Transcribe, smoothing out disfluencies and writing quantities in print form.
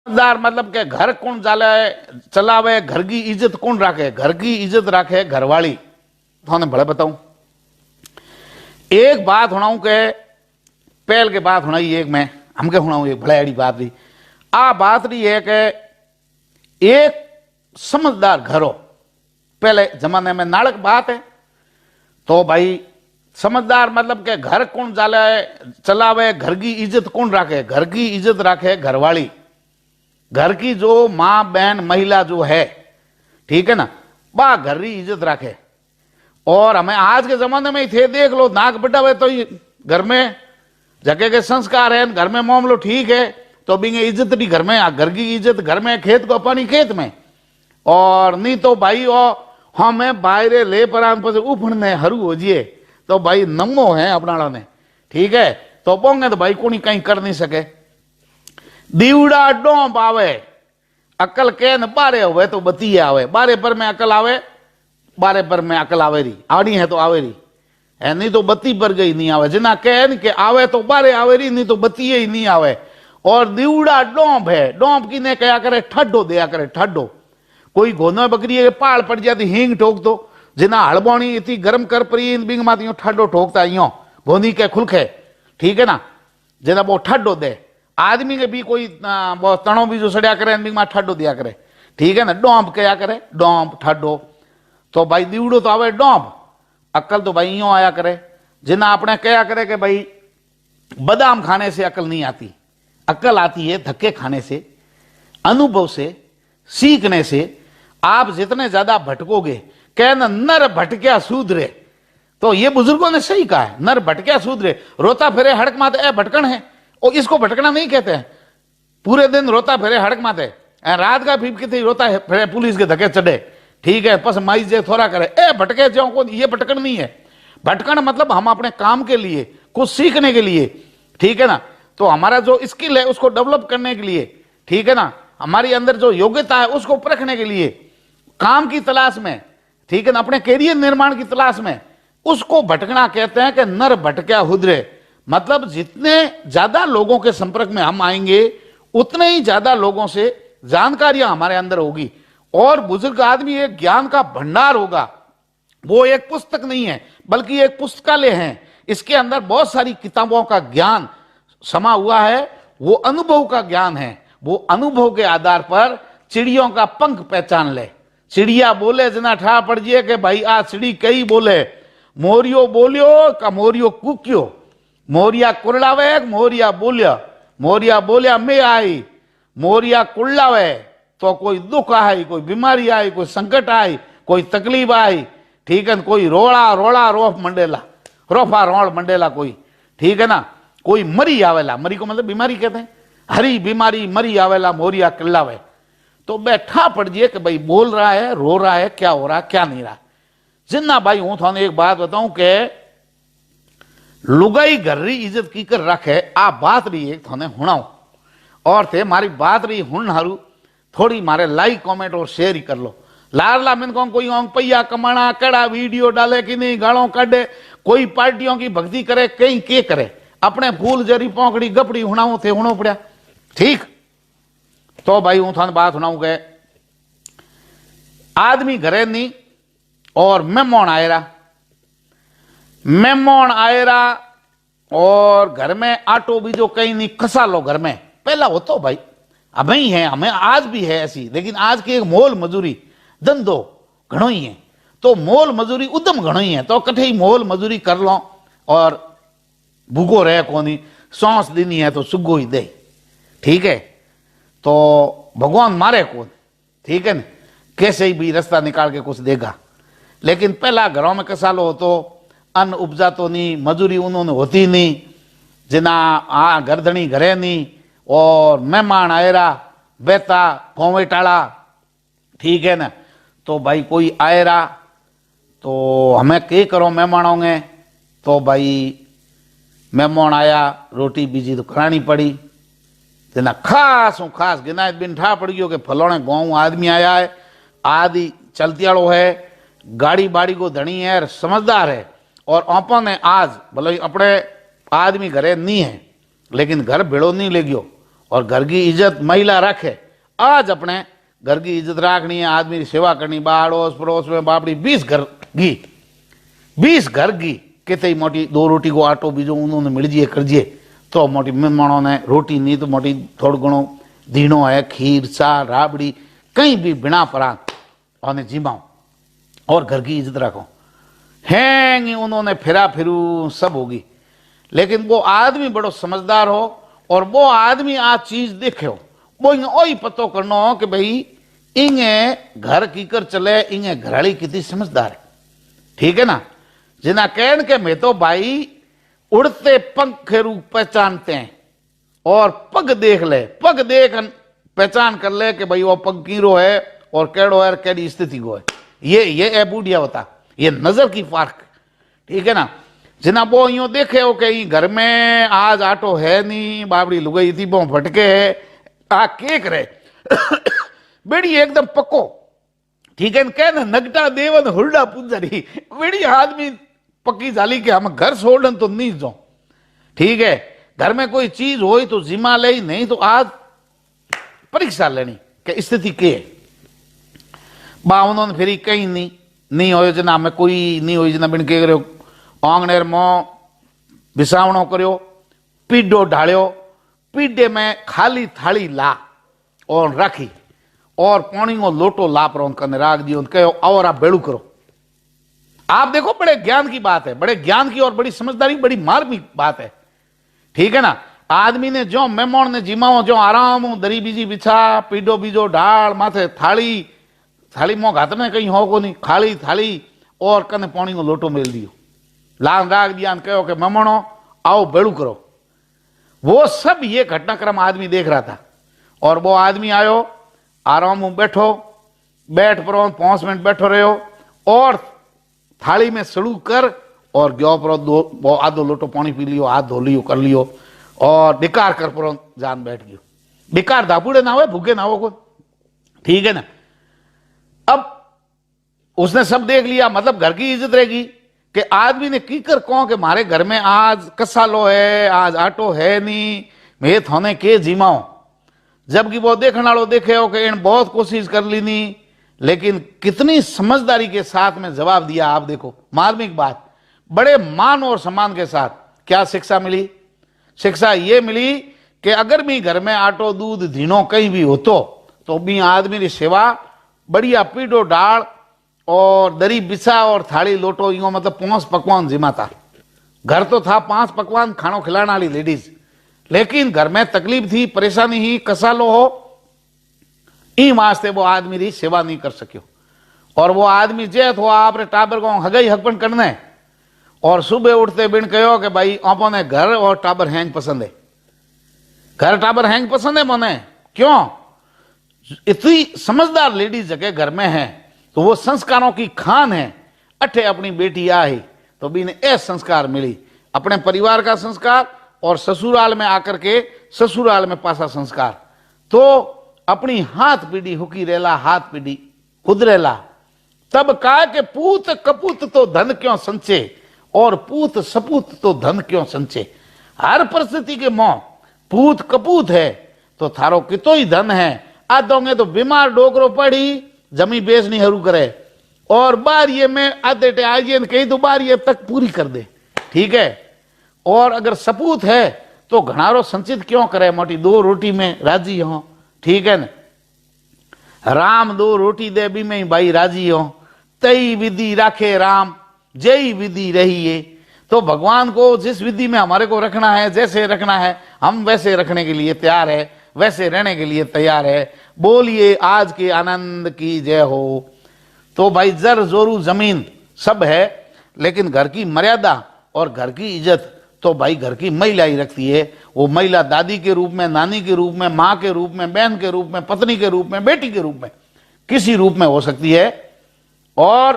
समझदार मतलब के घर कौन चलावे, घर की इज्जत कौन राखे? घर की इज्जत राखे घरवाली। थाने भले बताऊं, एक बात होनाऊं के पहल के बात होना एक मैं हमके होनाऊं एक भले बात रही। आ बात रही है कि एक समझदार घर हो, पहले जमाने में नाड़क बात है तो भाई समझदार मतलब के घर कौन चलावे, घर की इज्जत कौन राखे? घर की इज्जत राखे घरवाली। घर की जो मां बहन महिला जो है, ठीक है ना, बा घर की इज्जत राखे। और हमें आज के जमाने में थे देख लो, नाक बढ़ावे तो घर में जगह के संस्कार है, घर में मामलो ठीक है तो बिंगे इज्जत नहीं घर में, घर की इज्जत घर में, खेत को पानी खेत में। और नहीं तो भाई हमें बाहरे ले पर उफड़ने हरू हो जिए तो भाई नमो है अपना ने, ठीक है, तो पोंगे तो भाई कोई कहीं कर नहीं सके। दीवड़ा डोंब आवे, अकल के न बारे हुए तो बती आवे, बारे पर में अकल आवे, बारे पर में अकल आवे रही, आड़ी है तो आवे रही है, नहीं तो बत्ती पर गई नहीं आवे। जिना कह के आवे तो बारे आवे रही, नहीं तो बत्ती ही नहीं आवे। और दीवड़ा डोंब है, डोंब की ने कया करे ठड्डो दिया करे, ठड्डो। कोई घोनो बकरी के पाल पड़ जाती हींग ठोक दो, जिना हड़बोनी इतनी गर्म कर परी बिंग माती ठड्डो ठोकता यो घोनी के खुलखे, ठीक है ना, जिना वो ठड्डो दे। आदमी के भी कोई तणो भी जो सड़िया करे बिंग मां ठड्डो दिया करे, ठीक है ना, डोंब कया करे, डोंब ठड्डो। तो भाई दीवड़ो तो आवे डोंब, अकल तो भाई यो आया करे। जिना अपने कया करे कि भाई बादाम खाने से अकल नहीं आती, अकल आती है धक्के खाने से, अनुभव से, सीखने से। आप जितने ज्यादा भटकोगे, कहना नर भटक्या सूधरे, तो ये बुजुर्गों ने सही कहा है, नर भटक्या सूधरे। रोता फिरे हड़क माते ए भटकन है, और इसको भटकना नहीं कहते हैं। पूरे दिन रोता फिरे हड़क माते, रात का फीप की रोता फिरे पुलिस के धक्के चढ़े, ठीक है, बस माई जे थोड़ा करे ए भटके जाओ को, ये भटकन नहीं है। भटकन मतलब हम अपने काम के लिए, कुछ सीखने के लिए, ठीक है ना, तो हमारा जो स्किल है उसको डेवलप करने के लिए, ठीक है ना, हमारी अंदर जो योग्यता है उसको परखने के लिए, काम की तलाश में, ठीक है ना, अपने कैरियर निर्माण की तलाश में, उसको भटकना कहते हैं कि नर भटक्या हुद्रे। मतलब जितने ज्यादा लोगों के संपर्क में हम आएंगे उतने ही ज्यादा लोगों से जानकारियां हमारे अंदर होगी। और बुजुर्ग आदमी एक ज्ञान का भंडार होगा, वो एक पुस्तक नहीं है बल्कि एक पुस्तकालय है। इसके अंदर बहुत सारी किताबों का ज्ञान समा हुआ है, वो अनुभव का ज्ञान है। वो अनुभव के आधार पर चिड़ियों का पंख पहचान ले। चिड़िया बोले जना ठा पड़ जिए कि भाई आ चिड़ी कई बोले, मोरियो बोलियो का मोरियो कुक्यो, मोरिया कुरलावे मोरिया बोलिया, मोरिया बोलिया मैं आई, मोरिया कुरलावे तो कोई दुख आई, कोई बीमारी आई, कोई संकट आई, कोई तकलीफ आई, ठीक है, कोई रोड़ा रोड़ा रोफ मंडेला, रोफा रोड़ मंडेला कोई, ठीक है ना, कोई मरी आवेला, मरी को मतलब बीमारी कहते हैं, हरी बीमारी मरी आवेला मोरिया किल्लावे। तो बैठा पड़ जिए कि भाई बोल रहा है, रो रहा है, क्या हो रहा क्या नहीं रहा। जिन्ना भाई हूं थाने एक बात बताऊं कि लुगाई घर री इज्जत की कर रखे, आ बात रही एक थाने हुणाऊ और थे मारी बात रही हुन हारू थोड़ी मारे लाइक कमेंट और शेयर ही कर लो। लारला मिन को कोई पैया कमाना कड़ा वीडियो डाले कि नहीं, गालों काटे, कोई पार्टियों की भक्ति करे, कहीं के करे, अपने फूल जरी पौकड़ी गपड़ी हुणाऊ थे हुणो पड़ा, ठीक। तो भाई हूं थाने बात हुणाऊ गए, आदमी घरे नहीं और मेहमान आएरा, मेहमान आएरा और घर में आटो भी जो कहीं नहीं खसा लो घर में। पहला हो तो भाई अब ही है, हमें आज भी है ऐसी, लेकिन आज की एक मोल मजूरी धंधो घणो ही है, तो मोल मजूरी उद्यम घणो ही है, तो कठे ही मोल मजूरी कर लो और भूखो रहे कोनी, सांस देनी है तो सुगो ही दे, ठीक है, तो भगवान मारे कौन, ठीक है ना, कैसे ही भी रास्ता निकाल के कुछ देगा। लेकिन पहला घरों में कसालो हो तो अन्न उपजा तो नहीं, मजूरी उन्होंने होती नहीं, जिना गर्दनी घरे नहीं और मेहमान आयरा बेता फोवे टाड़ा, ठीक है ना, तो भाई कोई आयरा तो हमें के करो मेहमानों ने, तो भाई मेहमान आया रोटी बीजी तो करानी पड़ी, जना खास खास गिनायत बिन ठा पड़ गयो कि फलोने गाँव आदमी आया है, आदि चलती आड़ो है, गाड़ी बाड़ी को धनी है, समझदार है, और अपन ने आज भले अपने आदमी घरे नहीं है लेकिन घर भेड़ो नहीं ले गयो, और घर की इज्जत महिला रखे। आज अपने घर की इज्जत राखनी है, आदमी की सेवा करनी, बाड़ोस पड़ोस में बापड़ी 20 घर की कितनी मोटी 2 रोटी को आटो बीजो उन्होंने मिल जाए करजे तो मोटी मेहमानों ने रोटी नहीं तो मोटी थोड़ा घणो दीनो है, खीर चा राबड़ी कहीं भी बिना पराग और जिमाओ और घर की इज्जत रखो। हैंगी उन्होंने फिरा फिरू सब होगी, लेकिन वो आदमी बड़ो समझदार हो और वो आदमी आज चीज देखे हो, वो वही पतो करना हो कि भाई इंगे घर कीकर चले, इंगे घराली कितनी समझदार है। ठीक है ना, जिना कहन के मैं तो भाई उड़ते पंख रूप पहचानते हैं और पग देख ले, पग देख पहचान कर ले कि भाई वो पग कीरो है और केड़ो है केड़ी स्थिति को है। ये है बूढ़िया होता, ये नजर की फर्क। ठीक है ना, जिना वो यूं देखे हो कि घर में आज आटो है नहीं, बाबड़ी लुगाई थी वो फटके है, आ केक रहे बेड़ी एकदम पक्को। ठीक है, कहना नगटा देवन हुरडा पुंजरी, बेड़ी आदमी पक्की जाली के हम घर छोड़न तो नहीं जाओ। ठीक है, घर में कोई चीज हो तो जिम्मा ले, नहीं तो आज परीक्षा लेनी कि स्थिति के बा उन्होंने फिर कहीं नहीं हो जना में कोई नहीं हो जना बिन के करो आंगनेर में बिसावणो करो, पीडो ढालियो, पीडे में खाली थाली ला और रखी और पानी को लोटो ला पर उनका राख दियो, कहो और आप बेड़ू करो। आप देखो बड़े ज्ञान की बात है, बड़े ज्ञान की और बड़ी समझदारी बड़ी मार्मिक बात है। ठीक है ना, आदमी ने जो मेहमान ने जिमाओ जो आराम दरी बीजी बिछा, पीडो बीजो ढाल माथे थाली मों घात में कहीं हो को नहीं, खाली थाली और कने पानी को लोटो मेल दियो, लान राख दिया, कहो कि मेहमानो आओ बेड़ू करो। वो सब ये घटनाक्रम आदमी देख रहा था और वो आदमी आयो, आराम में बैठो, बैठ पर 5 मिनट बैठो रहो और थाली में सड़ू कर और गयो पर आधो लोटो पानी पी लियो, हाथ धो लियो, कर लियो और बेकार कर पर जान बैठ गयो। बेकार दापूड़े ना हो, भूखे ना हो कोई। ठीक है ना, अब उसने सब देख लिया, मतलब घर की इज्जत रहेगी कि आदमी ने की कर कहो कि मारे घर में आज कसालो है, आज आटो है नहीं, मैं थाने के जिमाओ। जबकि वो देखने वालों देखे हो कि इन बहुत कोशिश कर ली नहीं, लेकिन कितनी समझदारी के साथ में जवाब दिया। आप देखो मार्मिक बात, बड़े मान और सम्मान के साथ। क्या शिक्षा मिली? शिक्षा ये मिली कि अगर भी घर में आटो दूध धीनो कहीं भी होतो तो भी आदमी की सेवा बढ़िया पीडो डाल और दरी बिछा और थाली लोटो, यो मतलब 5 पकवान जिमाता। घर तो था 5 पकवान खानो खिलाने वाली लेडीज, लेकिन घर में तकलीफ थी, परेशानी ही, कसालो हो, ई वास्ते वो आदमी री सेवा नहीं कर सको। और वो आदमी जे थो आपरे टाबर को हगई हकपन करना है और सुबह उठते बिन कहो कि भाई आपो ने घर और टाबर हैंग पसंद है, घर टाबर हैंग पसंद है मोने। क्यों? इतनी समझदार लेडीज जगह घर में है तो वो संस्कारों की खान है। अठे अपनी बेटी आई तो बीने ए संस्कार मिली, अपने परिवार का संस्कार और ससुराल में आकर के ससुराल में पासा संस्कार। तो अपनी हाथ पीढ़ी हुकी रेला, हाथ पीढ़ी खुद रेला। तब कहा कि पूत कपूत तो धन क्यों संचे और पूत सपूत तो धन क्यों संचे। हर परिस्थिति के मोह पूत कपूत है तो थारो कितो ही धन है। आ दोगे तो बीमार डोकरो पड़ी जमी बेच नहीं हरू करे और बारिये में आधे टे आइए कहीं तो बारिये तक पूरी कर दे। ठीक है, और अगर सपूत है तो घनारो संचित क्यों करे, मोटी 2 रोटी में राजी हो। ठीक है ना, राम 2 रोटी दे भी में भाई राजी हो। तई विधि राखे राम जय विधि रहिए। तो भगवान को जिस विधि में हमारे को रखना है, जैसे रखना है, हम वैसे रखने के लिए तैयार है, वैसे रहने के लिए तैयार है। बोलिए आज के आनंद की जय हो। तो भाई जर जोरू जमीन सब है, लेकिन घर की मर्यादा और घर की इज्जत तो भाई घर की महिला ही रखती है। वो महिला दादी के रूप में, नानी के रूप में, माँ के रूप में, बहन के रूप में, पत्नी के रूप में, बेटी के रूप में, किसी रूप में हो सकती है। और